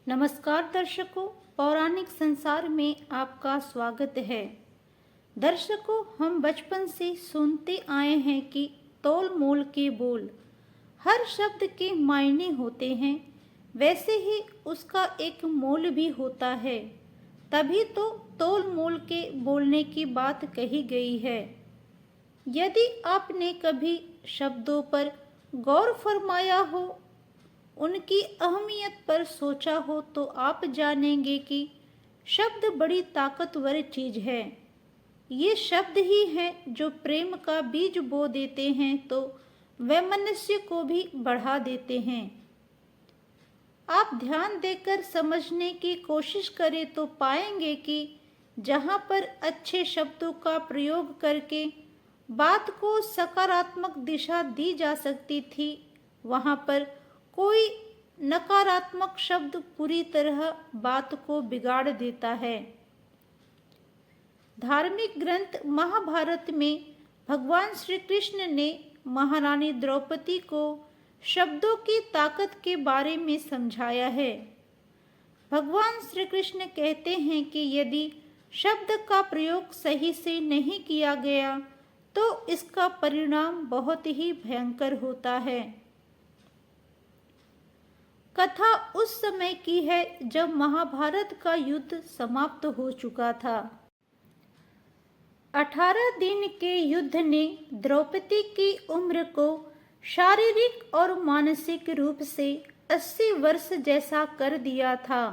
नमस्कार दर्शकों, पौराणिक संसार में आपका स्वागत है। दर्शकों, हम बचपन से सुनते आए हैं कि तोल मोल के बोल। हर शब्द के मायने होते हैं, वैसे ही उसका एक मोल भी होता है। तभी तो तोल मोल के बोलने की बात कही गई है। यदि आपने कभी शब्दों पर गौर फरमाया हो, उनकी अहमियत पर सोचा हो, तो आप जानेंगे कि शब्द बड़ी ताकतवर चीज है। ये शब्द ही हैं जो प्रेम का बीज बो देते हैं तो वैमनस्य को भी बढ़ा देते हैं। आप ध्यान देकर समझने की कोशिश करें तो पाएंगे कि जहाँ पर अच्छे शब्दों का प्रयोग करके बात को सकारात्मक दिशा दी जा सकती थी, वहाँ पर कोई नकारात्मक शब्द पूरी तरह बात को बिगाड़ देता है। धार्मिक ग्रंथ महाभारत में भगवान श्री कृष्ण ने महारानी द्रौपदी को शब्दों की ताकत के बारे में समझाया है। भगवान श्री कृष्ण कहते हैं कि यदि शब्द का प्रयोग सही से नहीं किया गया तो इसका परिणाम बहुत ही भयंकर होता है। कथा उस समय की है जब महाभारत का युद्ध समाप्त हो चुका था। 18 दिन के युद्ध ने द्रौपदी की उम्र को शारीरिक और मानसिक रूप से 80 वर्ष जैसा कर दिया था।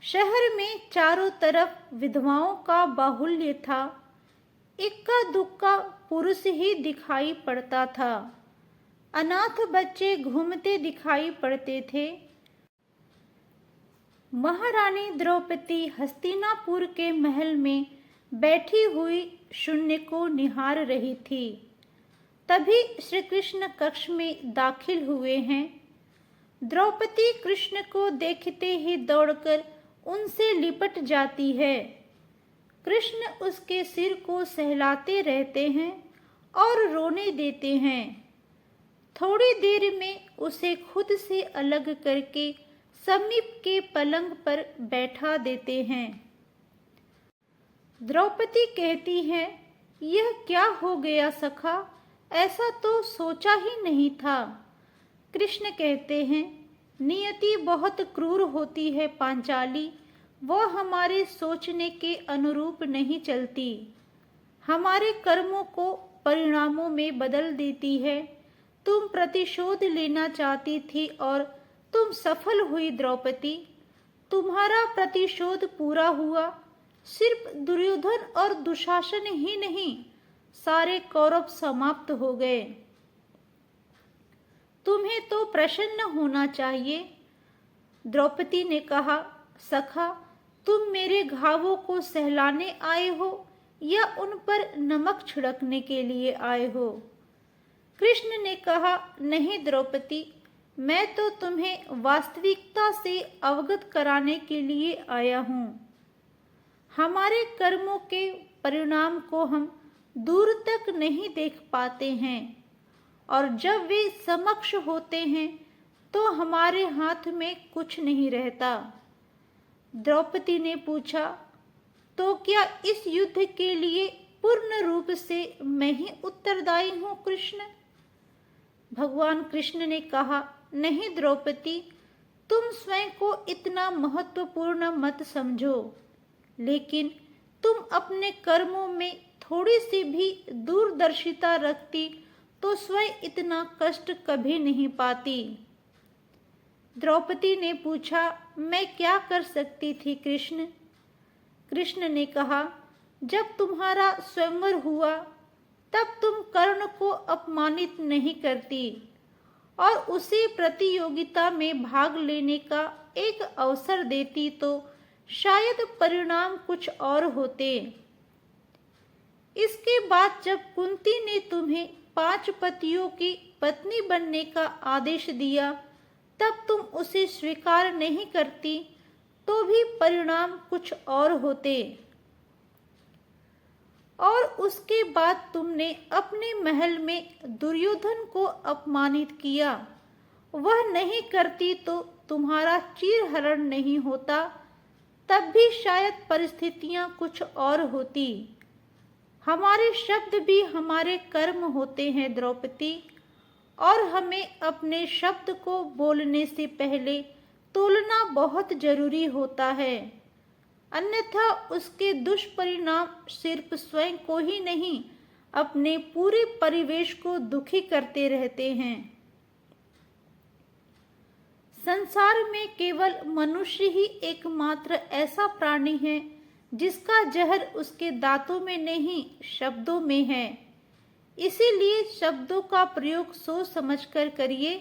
शहर में चारों तरफ विधवाओं का बाहुल्य था। इक्का दुक्का पुरुष ही दिखाई पड़ता था। अनाथ बच्चे घूमते दिखाई पड़ते थे। महारानी द्रौपदी हस्तिनापुर के महल में बैठी हुई शून्य को निहार रही थी। तभी श्री कृष्ण कक्ष में दाखिल हुए हैं। द्रौपदी कृष्ण को देखते ही दौड़कर उनसे लिपट जाती है। कृष्ण उसके सिर को सहलाते रहते हैं और रोने देते हैं। थोड़ी देर में उसे खुद से अलग करके समीप के पलंग पर बैठा देते हैं। द्रौपदी कहती है, यह क्या हो गया सखा, ऐसा तो सोचा ही नहीं था। कृष्ण कहते हैं, नियति बहुत क्रूर होती है पांचाली, वह हमारे सोचने के अनुरूप नहीं चलती, हमारे कर्मों को परिणामों में बदल देती है। तुम प्रतिशोध लेना चाहती थी और तुम सफल हुई द्रौपदी। तुम्हारा प्रतिशोध पूरा हुआ। सिर्फ दुर्योधन और दुशासन ही नहीं, सारे कौरव समाप्त हो गए। तुम्हें तो प्रसन्न होना चाहिए। द्रौपदी ने कहा, सखा, तुम मेरे घावों को सहलाने आए हो या उन पर नमक छिड़कने के लिए आए हो? कृष्ण ने कहा, नहीं द्रौपदी, मैं तो तुम्हें वास्तविकता से अवगत कराने के लिए आया हूँ। हमारे कर्मों के परिणाम को हम दूर तक नहीं देख पाते हैं और जब वे समक्ष होते हैं तो हमारे हाथ में कुछ नहीं रहता। द्रौपदी ने पूछा, तो क्या इस युद्ध के लिए पूर्ण रूप से मैं ही उत्तरदायी हूँ कृष्ण? भगवान कृष्ण ने कहा, नहीं द्रौपदी, तुम स्वयं को इतना महत्वपूर्ण मत समझो, लेकिन तुम अपने कर्मों में थोड़ी सी भी दूरदर्शिता रखती तो स्वयं इतना कष्ट कभी नहीं पाती। द्रौपदी ने पूछा, मैं क्या कर सकती थी कृष्ण? कृष्ण ने कहा, जब तुम्हारा स्वयंवर हुआ तब तुम कर्ण को अपमानित नहीं करती और उसे प्रतियोगिता में भाग लेने का एक अवसर देती तो शायद परिणाम कुछ और होते। इसके बाद जब कुंती ने तुम्हें 5 पतियों की पत्नी बनने का आदेश दिया तब तुम उसे स्वीकार नहीं करती तो भी परिणाम कुछ और होते। और उसके बाद तुमने अपने महल में दुर्योधन को अपमानित किया वह नहीं करती तो तुम्हारा चीरहरण नहीं होता, तब भी शायद परिस्थितियां कुछ और होती। हमारे शब्द भी हमारे कर्म होते हैं द्रौपदी, और हमें अपने शब्द को बोलने से पहले तोलना बहुत जरूरी होता है, अन्यथा उसके दुष्परिणाम सिर्फ स्वयं को ही नहीं, अपने पूरे परिवेश को दुखी करते रहते हैं। संसार में केवल मनुष्य ही एकमात्र ऐसा प्राणी है जिसका जहर उसके दांतों में नहीं, शब्दों में है। इसीलिए शब्दों का प्रयोग सोच समझकर करिए।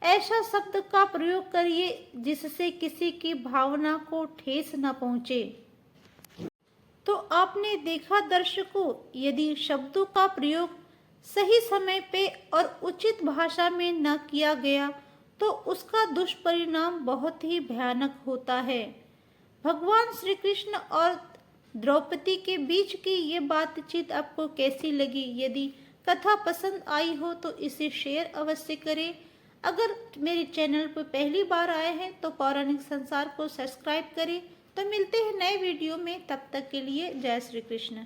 ऐसा शब्द का प्रयोग करिए जिससे किसी की भावना को ठेस न पहुंचे। तो आपने देखा दर्शकों, यदि शब्दों का प्रयोग सही समय पे और उचित भाषा में न किया गया तो उसका दुष्परिणाम बहुत ही भयानक होता है। भगवान श्री कृष्ण और द्रौपदी के बीच की ये बातचीत आपको कैसी लगी? यदि कथा पसंद आई हो तो इसे शेयर अवश्य करें। अगर मेरे चैनल पर पहली बार आए हैं तो पौराणिक संसार को सब्सक्राइब करें। तो मिलते हैं नए वीडियो में, तब तक के लिए जय श्री कृष्ण।